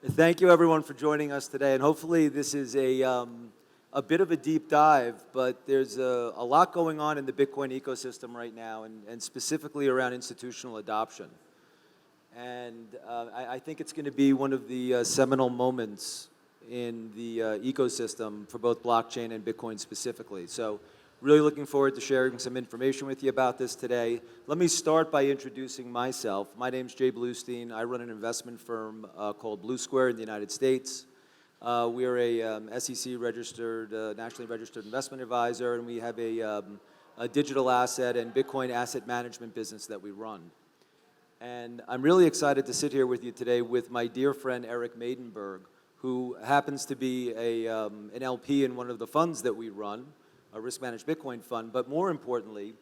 Thank you, everyone, for joining us today. And hopefully this is a bit of a deep dive, but there's a lot going on in the Bitcoin ecosystem right now, and specifically around institutional adoption. And I think it's going to be one of the seminal moments in the ecosystem for both blockchain and Bitcoin specifically. So really looking forward to sharing some information with you about this today. Let me start by introducing myself. My name's Jay Bluestine. I run an investment firm called Blue Square in the United States. We're a SEC-registered, nationally registered investment advisor, and we have a digital asset and Bitcoin asset management business that we run. And I'm really excited to sit here with you today with my dear friend Eric Maidenberg, who happens to be an LP in one of the funds that we run, a risk-managed Bitcoin fund. But more importantly,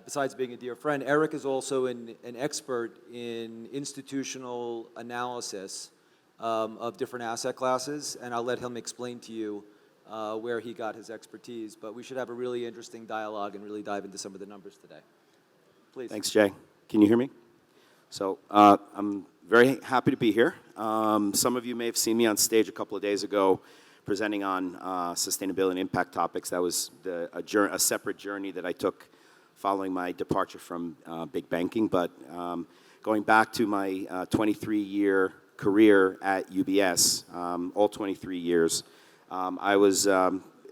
besides being a dear friend, Eric is also an expert in institutional analysis of different asset classes, and I'll let him explain to you where he got his expertise. But we should have a really interesting dialogue and really dive into some of the numbers today. Please. Thanks, Jay. Can you hear me? So I'm very happy to be here. Some of you may have seen me on stage a couple of days ago presenting on sustainability and impact topics. That was a separate journey that I took following my departure from big banking. But going back to my 23-year career at UBS, all 23 years, I was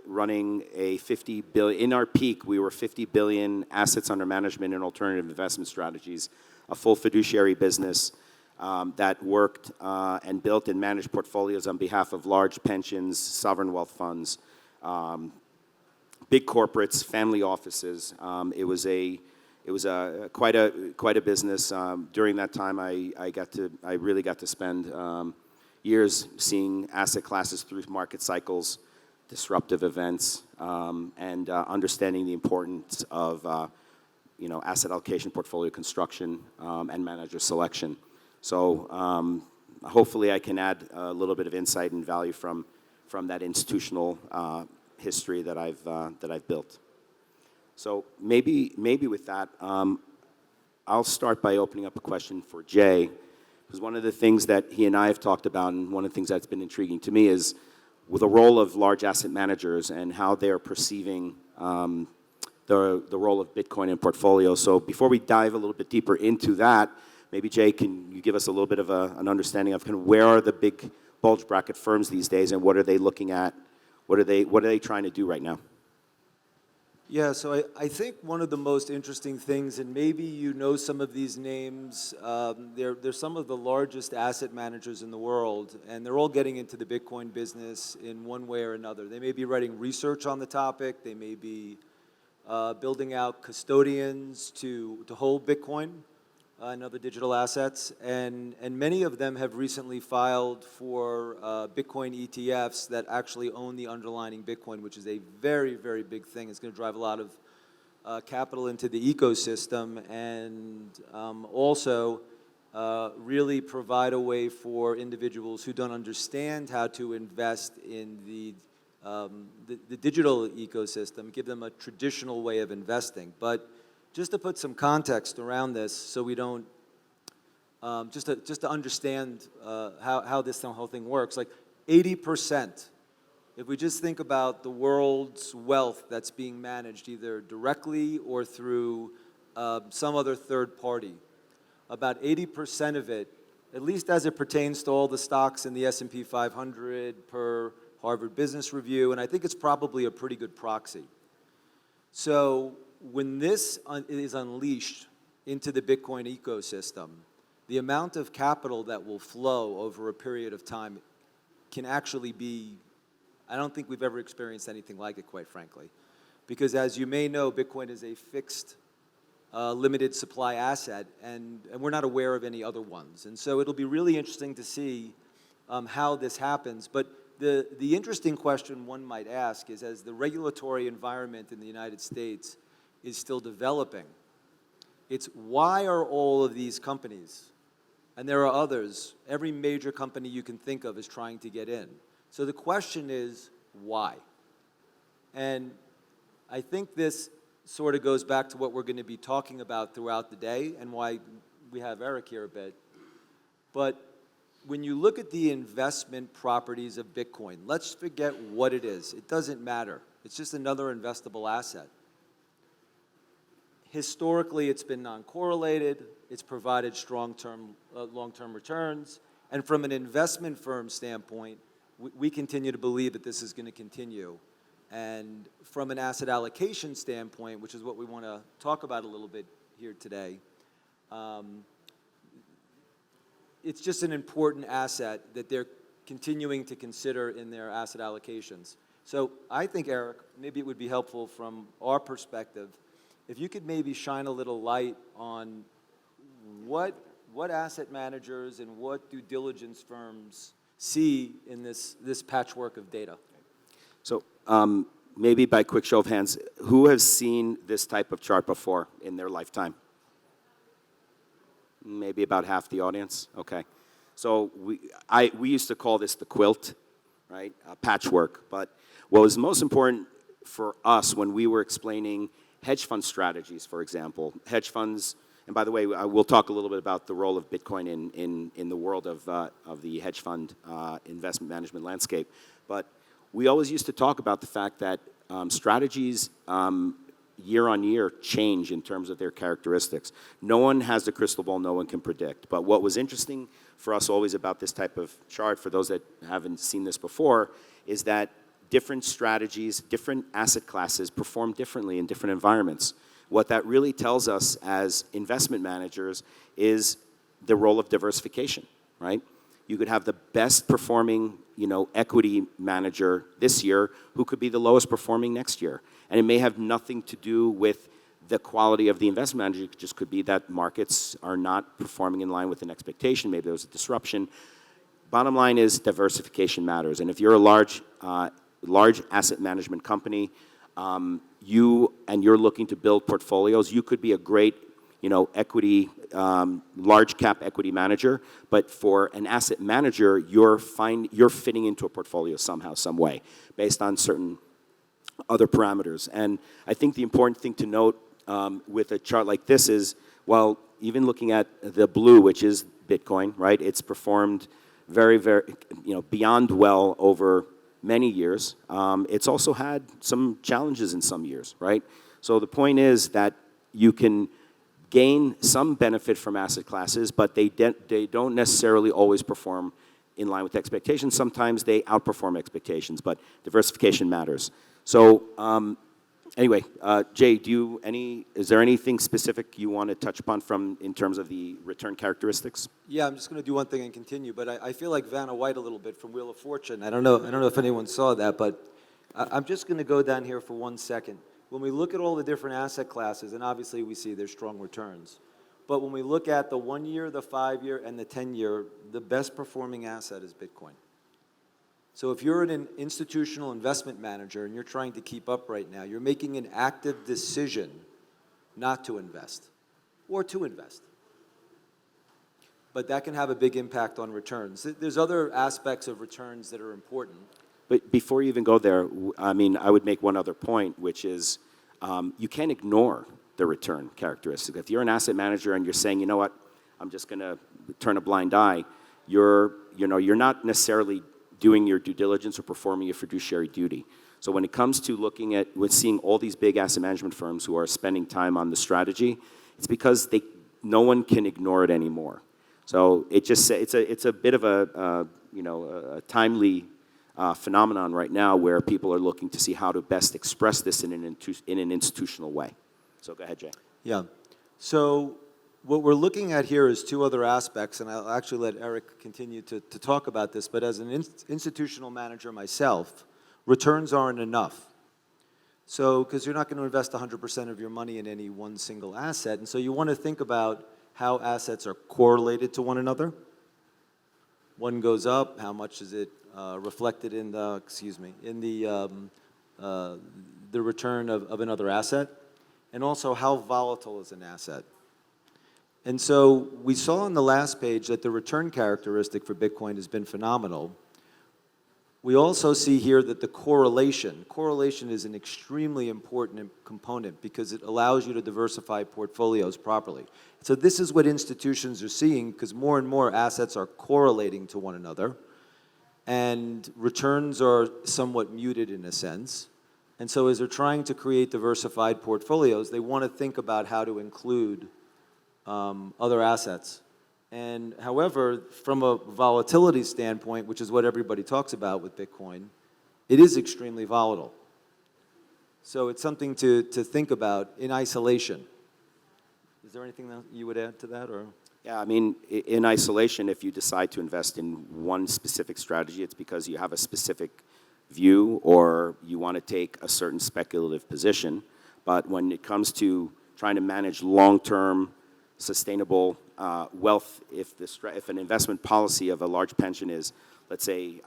running a 50 billion, in our peak, we were 50 billion assets under management in alternative investment strategies, a full fiduciary business that worked and built and managed portfolios on behalf of large pensions, sovereign wealth funds, big corporates, family offices. It was quite a business. During that time, I really got to spend years seeing asset classes through market cycles, disruptive events, and understanding the importance of asset allocation, portfolio construction, and manager selection. So hopefully I can add a little bit of insight and value from that institutional history that I've built. So maybe with that, I'll start by opening up a question for Jay, because one of the things that he and I have talked about, and one of the things that's been intriguing to me, is with the role of large asset managers and how they are perceiving the role of Bitcoin in portfolios. So before we dive a little bit deeper into that, maybe Jay, can you give us a little bit of an understanding of kind of where are the big bulge bracket firms these days, and what are they looking at? What are they trying to do right now? Yeah, so I think one of the most interesting things, and maybe you know some of these names, they're some of the largest asset managers in the world, and they're all getting into the Bitcoin business in one way or another. They may be writing research on the topic, they may be building out custodians to hold Bitcoin and other digital assets, and many of them have recently filed for Bitcoin ETFs that actually own the underlying Bitcoin, which is a very, very big thing. It's going to drive a lot of capital into the ecosystem, and also really provide a way for individuals who don't understand how to invest in the digital ecosystem, give them a traditional way of investing. But just to put some context around this, so we don't, just to understand how this whole thing works, like 80%, if we just think about the world's wealth that's being managed either directly or through some other third party, about 80% of it, at least as it pertains to all the stocks in the S&P 500 per Harvard Business Review, and I think it's probably a pretty good proxy. So when this is unleashed into the Bitcoin ecosystem, the amount of capital that will flow over a period of time can actually be, I don't think we've ever experienced anything like it, quite frankly. Because as you may know, Bitcoin is a fixed, limited supply asset, and we're not aware of any other ones. And so it'll be really interesting to see how this happens. But the interesting question one might ask is, as the regulatory environment in the United States is still developing, it's why are all of these companies, and there are others, every major company you can think of is trying to get in. So the question is, why? And I think this sort of goes back to what we're going to be talking about throughout the day and why we have Eric here a bit. But when you look at the investment properties of Bitcoin, let's forget what it is. It doesn't matter. It's just another investable asset. Historically, it's been non-correlated. It's provided strong long-term returns. And from an investment firm standpoint, we continue to believe that this is going to continue. And from an asset allocation standpoint, which is what we want to talk about a little bit here today, it's just an important asset that they're continuing to consider in their asset allocations. So I think, Eric, maybe it would be helpful from our perspective if you could maybe shine a little light on what asset managers and what due diligence firms see in this patchwork of data. So maybe by quick show of hands, who has seen this type of chart before in their lifetime? Maybe about half the audience. Okay. So we used to call this the quilt, right? Patchwork. But what was most important for us when we were explaining hedge fund strategies, for example, hedge funds, and by the way, we'll talk a little bit about the role of Bitcoin in the world of the hedge fund investment management landscape. But we always used to talk about the fact that strategies year on year change in terms of their characteristics. No one has the crystal ball, no one can predict. But what was interesting for us always about this type of chart, for those that haven't seen this before, is that different strategies, different asset classes perform differently in different environments. What that really tells us as investment managers is the role of diversification, right? You could have the best performing, equity manager this year who could be the lowest performing next year. And it may have nothing to do with the quality of the investment manager. It just could be that markets are not performing in line with an expectation. Maybe there was a disruption. Bottom line is diversification matters. And if you're a large asset management company, you're looking to build portfolios, you could be a great equity, large cap equity manager, but for an asset manager, you're fitting into a portfolio somehow, some way, based on certain other parameters. And I think the important thing to note with a chart like this is, well, even looking at the blue, which is Bitcoin, right? It's performed very, very, beyond well over many years. It's also had some challenges in some years, right? So the point is that you can gain some benefit from asset classes, but they don't necessarily always perform in line with expectations. Sometimes they outperform expectations, but diversification matters. So anyway, Jay, is there anything specific you want to touch upon in terms of the return characteristics? Yeah, I'm just going to do one thing and continue, but I feel like Vanna White a little bit from Wheel of Fortune. I don't know if anyone saw that, but I'm just going to go down here for 1 second. When we look at all the different asset classes, and obviously we see there's strong returns, but when we look at the 1 year, the 5 year, and the 10 year, the best performing asset is Bitcoin. So if you're an institutional investment manager and you're trying to keep up right now, you're making an active decision not to invest or to invest. But that can have a big impact on returns. There's other aspects of returns that are important. But before you even go there, I would make one other point, which is you can't ignore the return characteristic. If you're an asset manager and you're saying, you know what, I'm just going to turn a blind eye, you're not necessarily doing your due diligence or performing your fiduciary duty. So when it comes to seeing all these big asset management firms who are spending time on the strategy, it's because no one can ignore it anymore. So it's a bit of a timely phenomenon right now where people are looking to see how to best express this in an institutional way. So go ahead, Jay. Yeah. So what we're looking at here is two other aspects, and I'll actually let Eric continue to talk about this, but as an institutional manager myself, returns aren't enough. So, because you're not going to invest 100% of your money in any one single asset, and so you want to think about how assets are correlated to one another. One goes up, how much is it reflected in the return of another asset, and also how volatile is an asset. And so we saw on the last page that the return characteristic for Bitcoin has been phenomenal. We also see here that the correlation is an extremely important component because it allows you to diversify portfolios properly. So this is what institutions are seeing because more and more assets are correlating to one another and returns are somewhat muted in a sense. And so as they're trying to create diversified portfolios, they want to think about how to include other assets. And however, from a volatility standpoint, which is what everybody talks about with Bitcoin, it is extremely volatile. So it's something to think about in isolation. Is there anything that you would add to that, or? Yeah, I mean, in isolation, if you decide to invest in one specific strategy, it's because you have a specific view or you want to take a certain speculative position. But when it comes to trying to manage long-term, sustainable wealth, if an investment policy of a large pension is, let's say,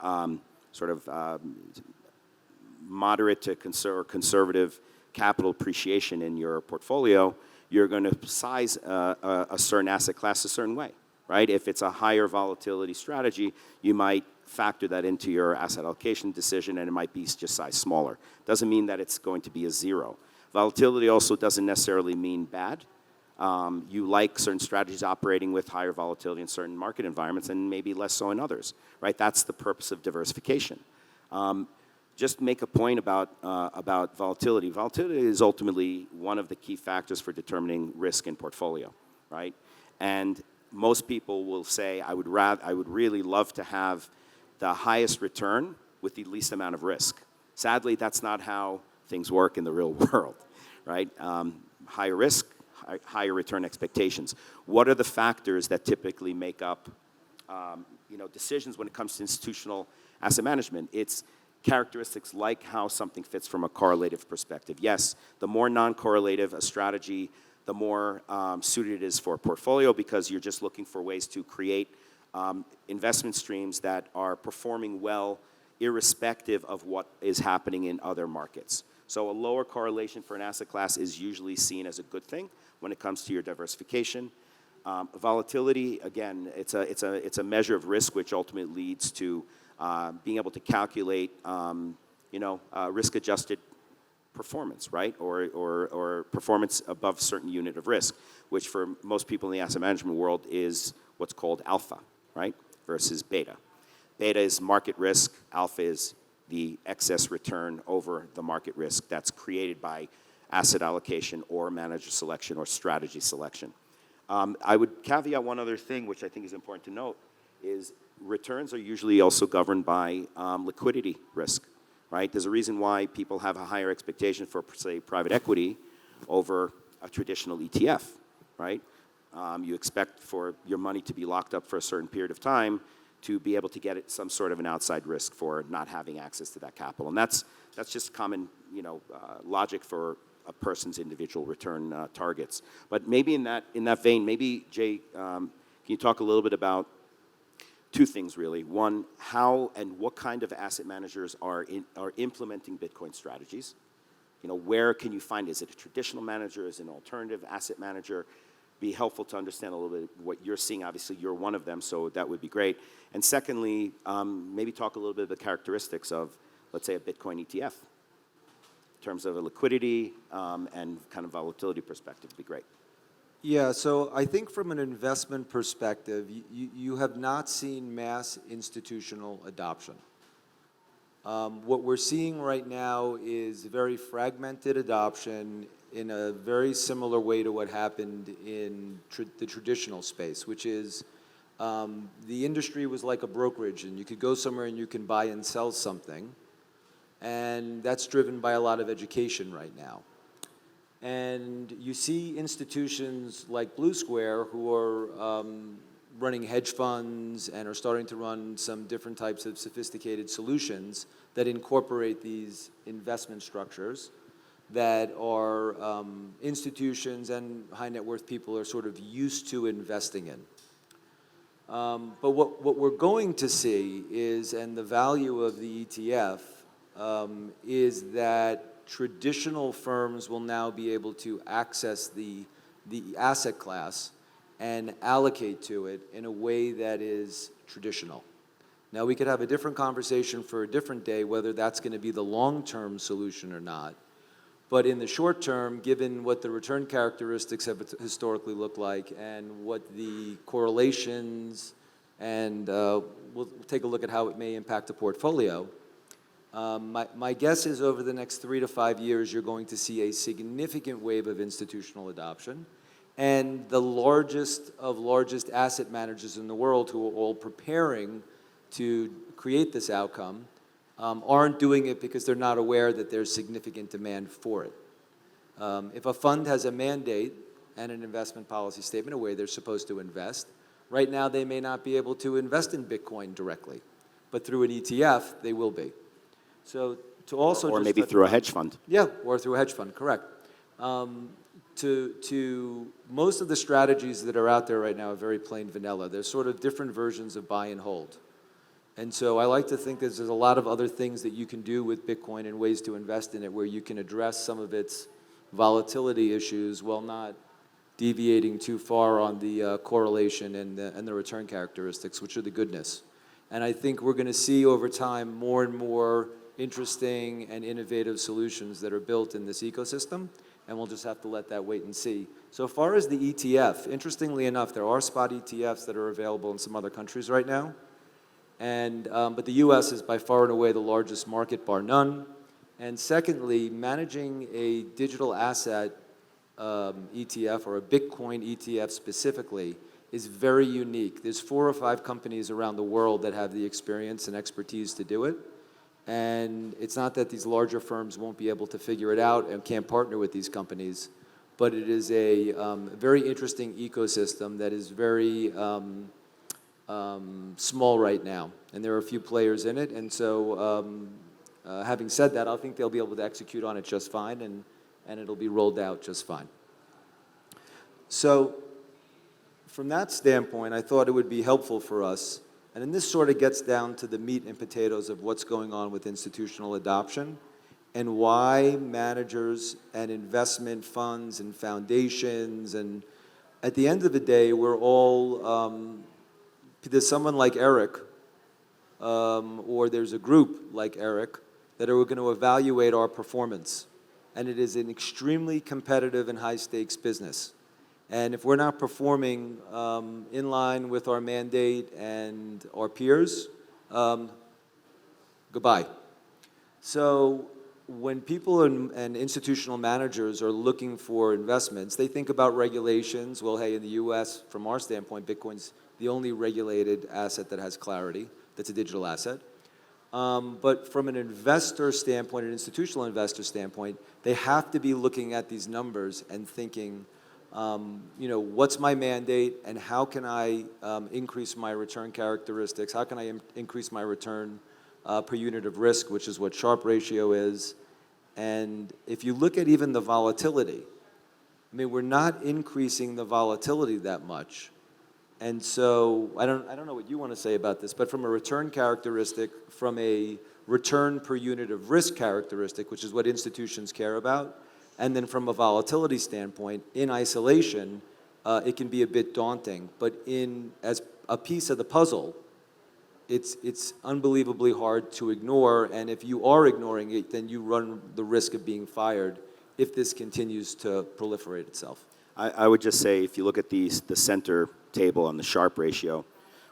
moderate to conservative capital appreciation in your portfolio, you're going to size a certain asset class a certain way, right? If it's a higher volatility strategy, you might factor that into your asset allocation decision, and it might be just size smaller. Doesn't mean that it's going to be a zero. Volatility also doesn't necessarily mean bad. You like certain strategies operating with higher volatility in certain market environments and maybe less so in others, right? That's the purpose of diversification. Just make a point about volatility. Volatility is ultimately one of the key factors for determining risk in portfolio, right? And most people will say, I would really love to have the highest return with the least amount of risk. Sadly, that's not how things work in the real world, right? Higher risk, higher return expectations. What are the factors that typically make up decisions when it comes to institutional asset management? It's characteristics like how something fits from a correlative perspective. Yes, the more non-correlative a strategy, the more suited it is for a portfolio because you're just looking for ways to create investment streams that are performing well irrespective of what is happening in other markets. So a lower correlation for an asset class is usually seen as a good thing when it comes to your diversification. Volatility, again, it's a measure of risk which ultimately leads to being able to calculate, risk-adjusted performance, right? Or performance above a certain unit of risk, which for most people in the asset management world is what's called alpha, right? Versus beta. Beta is market risk. Alpha is the excess return over the market risk that's created by asset allocation or manager selection or strategy selection. I would caveat one other thing, which I think is important to note, is returns are usually also governed by liquidity risk, right? There's a reason why people have a higher expectation for, say, private equity over a traditional ETF, right? You expect for your money to be locked up for a certain period of time to be able to get some sort of an outside risk for not having access to that capital. And that's just common, logic for a person's individual return targets. But maybe in that vein, maybe Jay, can you talk a little bit about two things really? One, how and what kind of asset managers are implementing Bitcoin strategies? Where can you find? Is it a traditional manager? Is it an alternative asset manager? Be helpful to understand a little bit what you're seeing. Obviously, you're one of them, so that would be great. And secondly, maybe talk a little bit of the characteristics of, let's say, a Bitcoin ETF. In terms of a liquidity and kind of volatility perspective, would be great. Yeah, so I think from an investment perspective, you have not seen mass institutional adoption. What we're seeing right now is very fragmented adoption in a very similar way to what happened in the traditional space, which is the industry was like a brokerage, and you could go somewhere and you can buy and sell something, and that's driven by a lot of education right now. And you see institutions like Blue Square who are running hedge funds and are starting to run some different types of sophisticated solutions that incorporate these investment structures that are institutions and high net worth people are sort of used to investing in. But what we're going to see is, and the value of the ETF, is that traditional firms will now be able to access the asset class and allocate to it in a way that is traditional. Now, we could have a different conversation for a different day, whether that's going to be the long-term solution or not. But in the short term, given what the return characteristics have historically looked like and what the correlations, and we'll take a look at how it may impact the portfolio, my guess is over the next 3 to 5 years, you're going to see a significant wave of institutional adoption. And the largest asset managers in the world, who are all preparing to create this outcome, aren't doing it because they're not aware that there's significant demand for it. If a fund has a mandate and an investment policy statement, a way they're supposed to invest, right now they may not be able to invest in Bitcoin directly, but through an ETF, they will be. So to also or maybe through a hedge fund. Yeah, or through a hedge fund, correct. To most of the strategies that are out there right now are very plain vanilla. There's sort of different versions of buy and hold. And so I like to think there's a lot of other things that you can do with Bitcoin and ways to invest in it where you can address some of its volatility issues while not deviating too far on the correlation and the return characteristics, which are the goodness. And I think we're going to see over time more and more interesting and innovative solutions that are built in this ecosystem, and we'll just have to let that wait and see. So far as the ETF, interestingly enough, there are spot ETFs that are available in some other countries right now. And, but the US is by far and away the largest market, bar none. And secondly, managing a digital asset ETF or a Bitcoin ETF specifically is very unique. There's 4 or 5 companies around the world that have the experience and expertise to do it. And it's not that these larger firms won't be able to figure it out and can't partner with these companies, but it is a very interesting ecosystem that is very small right now, and there are a few players in it, and so having said that, I think they'll be able to execute on it just fine, and it'll be rolled out just fine. So from that standpoint, I thought it would be helpful for us, and then this sort of gets down to the meat and potatoes of what's going on with institutional adoption and why managers and investment funds and foundations, and at the end of the day, we're all there's someone like Eric, or there's a group like Eric that are going to evaluate our performance. And it is an extremely competitive and high-stakes business. And if we're not performing in line with our mandate and our peers, goodbye. So when people and institutional managers are looking for investments, they think about regulations. Well, hey, in the US, from our standpoint, Bitcoin's the only regulated asset that has clarity, that's a digital asset. But from an investor standpoint, an institutional investor standpoint, they have to be looking at these numbers and thinking, you know, what's my mandate and how can I increase my return characteristics? How can I increase my return per unit of risk, which is what Sharpe ratio is. And if you look at even the volatility, I mean, we're not increasing the volatility that much. And so I don't know what you want to say about this, but from a return characteristic, from a return per unit of risk characteristic, which is what institutions care about, and then from a volatility standpoint, in isolation, it can be a bit daunting. But as a piece of the puzzle, it's unbelievably hard to ignore. And if you are ignoring it, then you run the risk of being fired if this continues to proliferate itself. I would just say, if you look at the center table on the Sharpe ratio,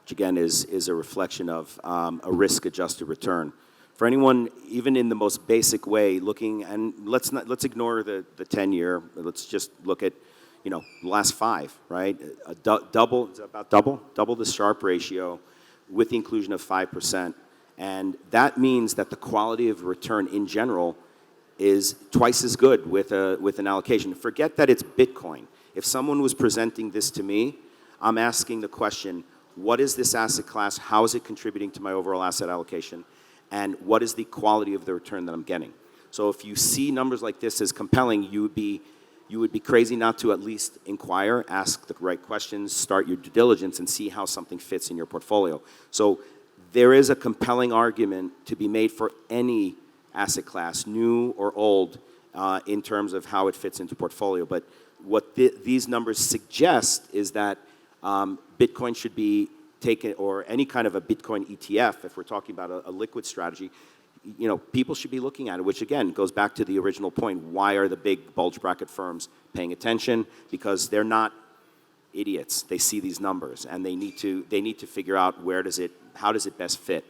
which again is a reflection of a risk-adjusted return. For anyone, even in the most basic way, looking, and let's ignore the 10-year. Let's just look at, you know, the last 5, right? Double the Sharpe ratio with the inclusion of 5%, and that means that the quality of return in general is twice as good with an allocation. Forget that it's Bitcoin. If someone was presenting this to me, I'm asking the question, what is this asset class? How is it contributing to my overall asset allocation? And what is the quality of the return that I'm getting? So if you see numbers like this as compelling, you would be crazy not to at least inquire, ask the right questions, start your due diligence, and see how something fits in your portfolio. So there is a compelling argument to be made for any asset class, new or old, in terms of how it fits into portfolio. But what these numbers suggest is that Bitcoin should be take it, or any kind of a Bitcoin ETF, if we're talking about a liquid strategy, you know, people should be looking at it, which again goes back to the original point. Why are the big bulge bracket firms paying attention? Because they're not idiots. They see these numbers and they need to figure out how does it best fit.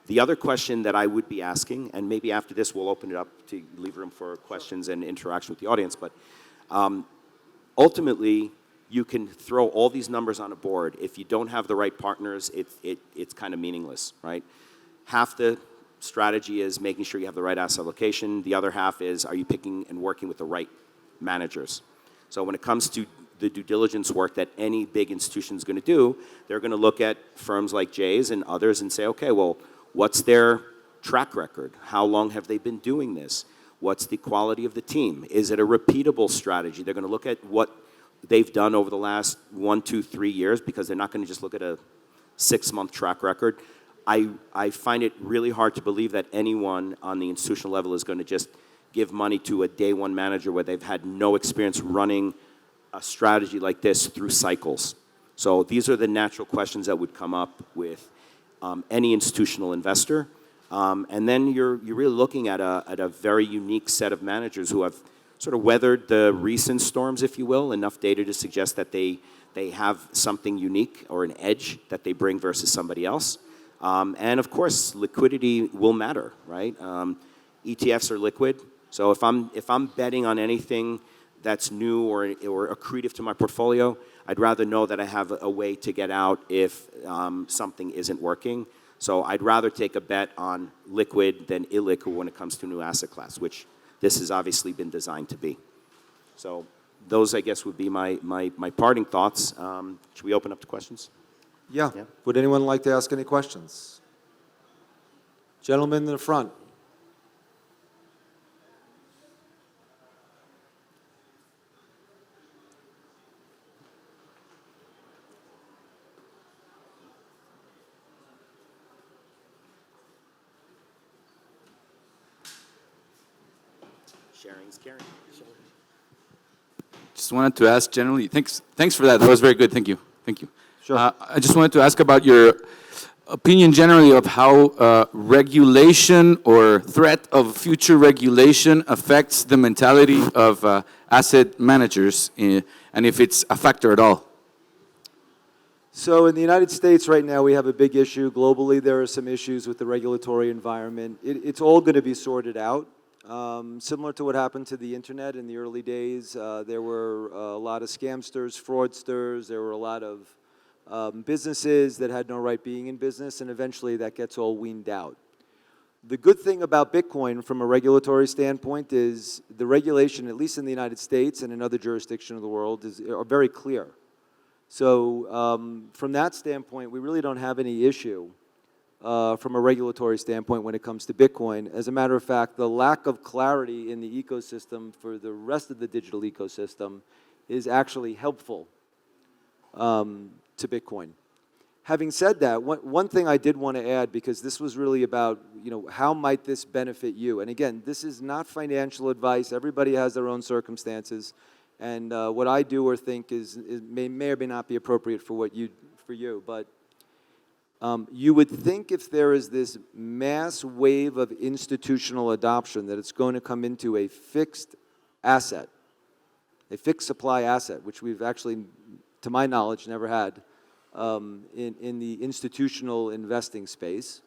The other question that I would be asking, and maybe after this we'll open it up to leave room for questions and interaction with the audience, but ultimately you can throw all these numbers on a board. If you don't have the right partners, it's kind of meaningless, right? Half the strategy is making sure you have the right asset allocation. The other half is, are you picking and working with the right managers? So when it comes to the due diligence work that any big institution is going to do, they're going to look at firms like Jay's and others and say, okay, well, what's their track record? How long have they been doing this? What's the quality of the team? Is it a repeatable strategy? They're going to look at what they've done over the last 1, 2, 3 years, because they're not going to just look at a 6-month track record. I find it really hard to believe that anyone on the institutional level is going to just give money to a day one manager where they've had no experience running a strategy like this through cycles. So these are the natural questions that would come up with any institutional investor. And then you're really looking at a very unique set of managers who have sort of weathered the recent storms, if you will, enough data to suggest that they have something unique or an edge that they bring versus somebody else. And of course, liquidity will matter, right? ETFs are liquid, so if I'm betting on anything that's new or accretive to my portfolio, I'd rather know that I have a way to get out if something isn't working. So I'd rather take a bet on liquid than illiquid when it comes to a new asset class, which this has obviously been designed to be. So those, I guess, would be my parting thoughts. Should we open up to questions? Yeah. Would anyone like to ask any questions? Gentleman in the front. Sharing's caring. Just wanted to ask generally, thanks for that. That was very good. Thank you. Thank you. Sure. I just wanted to ask about your opinion generally of how regulation or threat of future regulation affects the mentality of asset managers, and if it's a factor at all. So in the United States right now, we have a big issue. Globally, there are some issues with the regulatory environment. It's all going to be sorted out. Similar to what happened to the internet in the early days, there were a lot of scamsters, fraudsters, there were a lot of businesses that had no right being in business, and eventually that gets all weaned out. The good thing about Bitcoin from a regulatory standpoint is the regulation, at least in the United States and in other jurisdictions of the world, are very clear. So from that standpoint, we really don't have any issue from a regulatory standpoint when it comes to Bitcoin. As a matter of fact, the lack of clarity in the ecosystem for the rest of the digital ecosystem is actually helpful to Bitcoin. Having said that, one thing I did want to add, because this was really about, how might this benefit you? And again, this is not financial advice. Everybody has their own circumstances. And what I do or think may or may not be appropriate for you. But you would think if there is this mass wave of institutional adoption that it's going to come into a fixed asset, a fixed supply asset, which we've actually, to my knowledge, never had in the institutional investing space.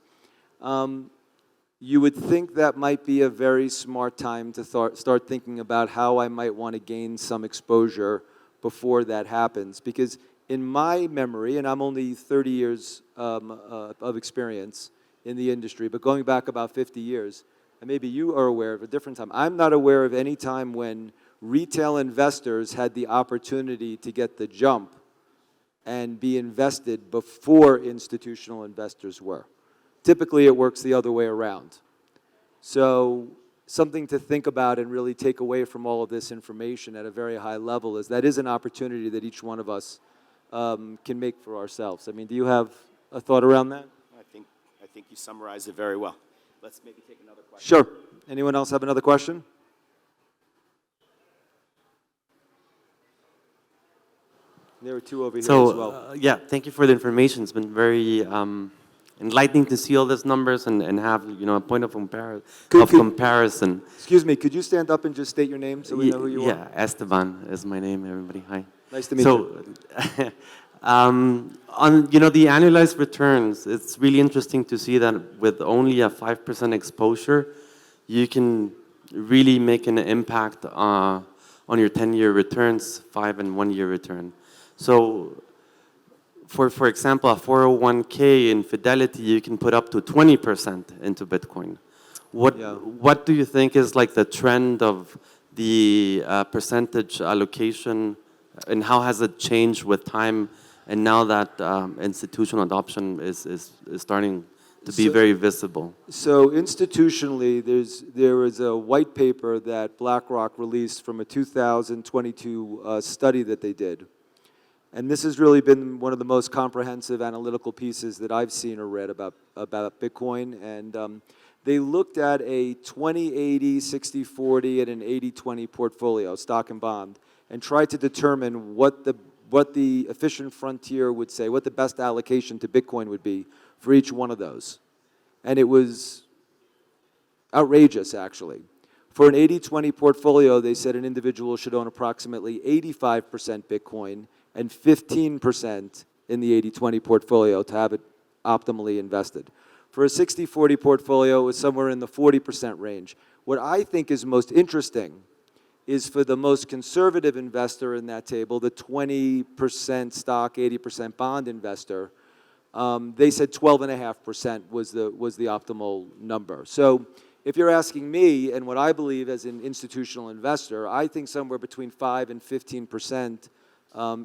You would think that might be a very smart time to start thinking about how I might want to gain some exposure before that happens. Because in my memory, and I'm only 30 years of experience in the industry, but going back about 50 years, and maybe you are aware of a different time. I'm not aware of any time when retail investors had the opportunity to get the jump and be invested before institutional investors were. Typically, it works the other way around. So something to think about and really take away from all of this information at a very high level is that is an opportunity that each one of us can make for ourselves. I mean, do you have a thought around that? I think you summarized it very well. Let's maybe take another question. Sure. Anyone else have another question? There were two over here as well. Yeah, thank you for the information. It's been very enlightening to see all these numbers and have, a point of comparison. Excuse me, could you stand up and just state your name so we know who you are? Yeah, Esteban is my name, everybody. Hi. Nice to meet you. On the annualized returns, it's really interesting to see that with only a 5% exposure, you can really make an impact on your 10-year returns, 5 and 1 year return. So, for example, a 401k in Fidelity, you can put up to 20% into Bitcoin. What do you think is like the trend of the percentage allocation, and how has it changed with time? And now that institutional adoption is starting to be very visible. So institutionally, there is a white paper that BlackRock released from a 2022 study that they did. And this has really been one of the most comprehensive analytical pieces that I've seen or read about Bitcoin. And they looked at a 20-80, 60-40, and an 80-20 portfolio, stock and bond, and tried to determine what the efficient frontier would say, what the best allocation to Bitcoin would be for each one of those. And it was outrageous, actually. For an 80-20 portfolio, they said an individual should own approximately 85% Bitcoin and 15% in the 80-20 portfolio to have it optimally invested. For a 60-40 portfolio, it was somewhere in the 40% range. What I think is most interesting is for the most conservative investor in that table, the 20% stock, 80% bond investor, they said 12.5% was the optimal number. So if you're asking me, and what I believe as an institutional investor, I think somewhere between 5 and 15%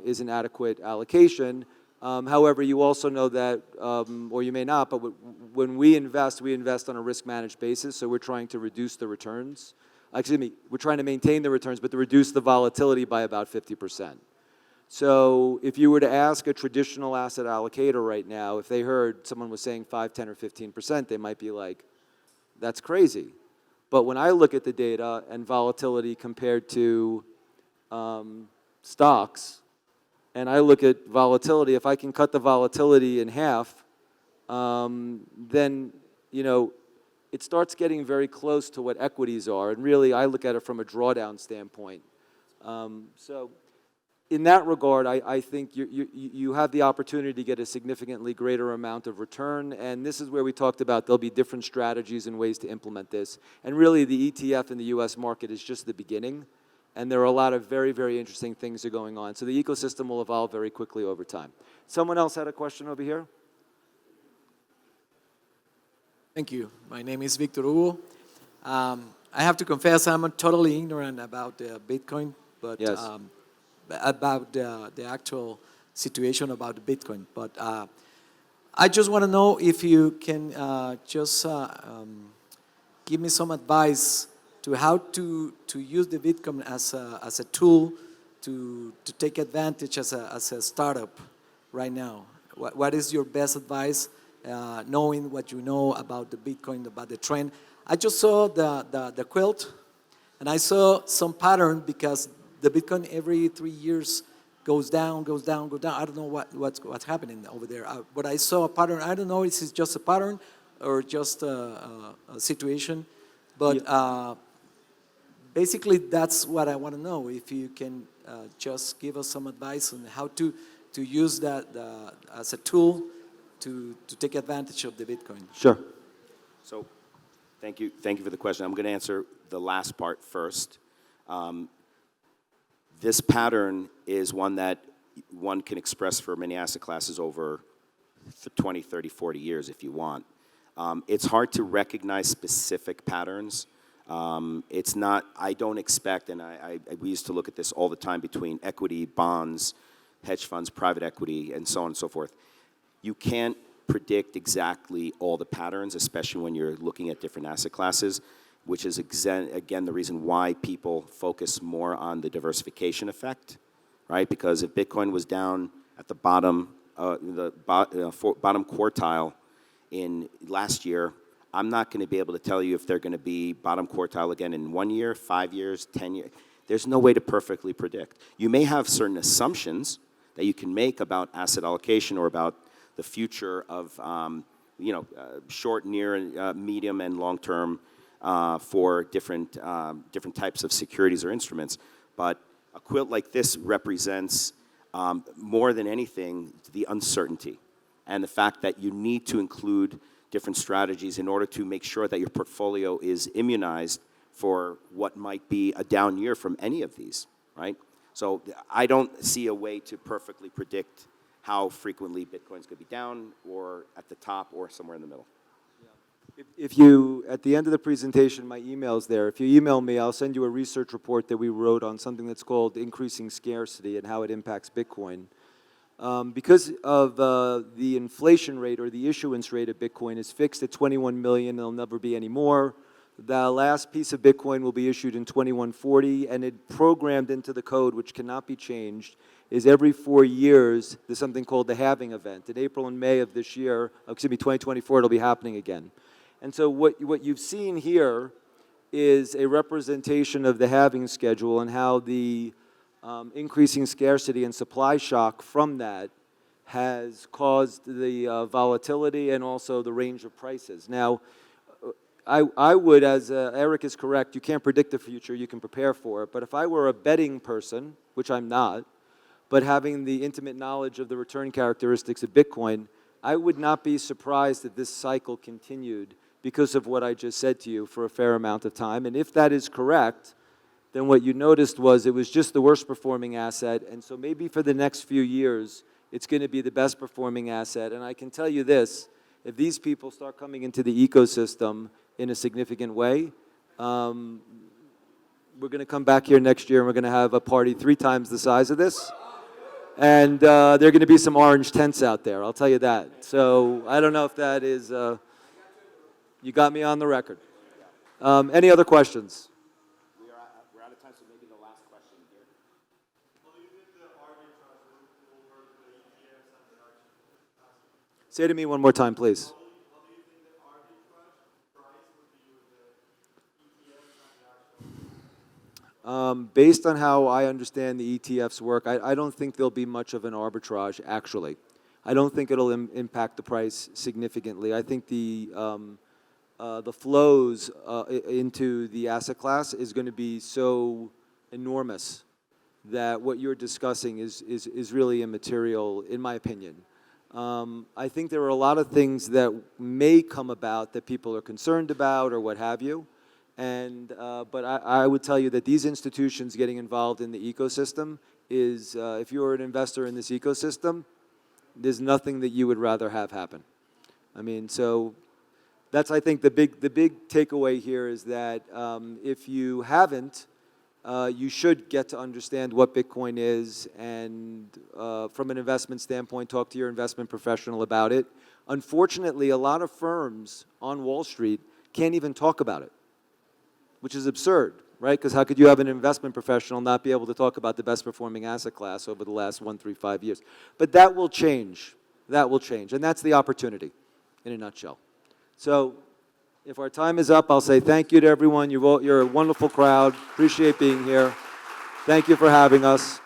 is an adequate allocation. However, you also know that, or you may not, but when we invest on a risk-managed basis, so we're trying to reduce the returns. Excuse me, we're trying to maintain the returns, but to reduce the volatility by about 50%. So if you were to ask a traditional asset allocator right now, if they heard someone was saying 5, 10, or 15%, they might be like, that's crazy. But when I look at the data and volatility compared to stocks, and I look at volatility, if I can cut the volatility in half, then, it starts getting very close to what equities are. And really, I look at it from a drawdown standpoint. So in that regard, I think you have the opportunity to get a significantly greater amount of return. And this is where we talked about there'll be different strategies and ways to implement this. And really, the ETF in the US market is just the beginning. And there are a lot of very, very interesting things that are going on. So the ecosystem will evolve very quickly over time. Someone else had a question over here? Thank you. My name is Victor Hugo. I have to confess I'm totally ignorant about Bitcoin, but yes. About the actual situation about the Bitcoin. But I just want to know if you can just give me some advice to how to use the Bitcoin as a tool to take advantage as a startup right now. What is your best advice? Knowing what you know about the Bitcoin, about the trend. I just saw the quilt, and I saw some pattern because the Bitcoin every 3 years goes down, goes down, goes down. I don't know what's happening over there. But I saw a pattern. I don't know if it's just a pattern or just a situation. But basically, that's what I want to know. If you can just give us some advice on how to use that as a tool to take advantage of the Bitcoin. Sure. So, thank you for the question. I'm going to answer the last part first. This pattern is one that one can express for many asset classes over 20, 30, 40 years if you want. It's hard to recognize specific patterns. It's not, I don't expect, and we used to look at this all the time between equity, bonds, hedge funds, private equity, and so on and so forth. You can't predict exactly all the patterns, especially when you're looking at different asset classes, which is, again, the reason why people focus more on the diversification effect, right? Because if Bitcoin was down at the bottom quartile in last year, I'm not going to be able to tell you if they're going to be bottom quartile again in 1 year, 5 years, 10 years. There's no way to perfectly predict. You may have certain assumptions that you can make about asset allocation or about the future of short, near, medium, and long-term for different types of securities or instruments. But a quilt like this represents more than anything the uncertainty and the fact that you need to include different strategies in order to make sure that your portfolio is immunized for what might be a down year from any of these, right? So I don't see a way to perfectly predict how frequently Bitcoin's going to be down or at the top or somewhere in the middle. If you, at the end of the presentation, my email's there. If you email me, I'll send you a research report that we wrote on something that's called increasing scarcity and how it impacts Bitcoin. Because of the inflation rate or the issuance rate of Bitcoin is fixed at 21 million, there'll never be any more. The last piece of Bitcoin will be issued in 2140, and it programmed into the code, which cannot be changed, is every 4 years, there's something called the halving event. In April and May of this year, 2024, it'll be happening again. And so what you've seen here is a representation of the halving schedule and how the increasing scarcity and supply shock from that has caused the volatility and also the range of prices. Now, I would, as Eric is correct, you can't predict the future, you can prepare for it. But if I were a betting person, which I'm not, but having the intimate knowledge of the return characteristics of Bitcoin, I would not be surprised if this cycle continued because of what I just said to you for a fair amount of time. And if that is correct, then what you noticed was it was just the worst performing asset. And so maybe for the next few years, it's going to be the best performing asset. And I can tell you this, if these people start coming into the ecosystem in a significant way, we're going to come back here next year and we're going to have a party 3 times the size of this. And there are going to be some orange tents out there, I'll tell you that. So I don't know if that is, you got me on the record. Any other questions? We're out of time, so maybe the last question here. Say to me one more time, please. Based on how I understand the ETFs work, I don't think there'll be much of an arbitrage, actually. I don't think it'll impact the price significantly. I think the flows into the asset class is going to be so enormous that what you're discussing is really immaterial, in my opinion. I think there are a lot of things that may come about that people are concerned about or what have you. But I would tell you that these institutions getting involved in the ecosystem is, if you're an investor in this ecosystem, there's nothing that you would rather have happen. I mean, so that's, I think, the big takeaway here is that if you haven't, you should get to understand what Bitcoin is, and from an investment standpoint, talk to your investment professional about it. Unfortunately, a lot of firms on Wall Street can't even talk about it, which is absurd, right? Because how could you have an investment professional not be able to talk about the best performing asset class over the last 1, 3, 5 years? But that will change. That will change. And that's the opportunity in a nutshell. So if our time is up, I'll say thank you to everyone. You're a wonderful crowd. Appreciate being here. Thank you for having us.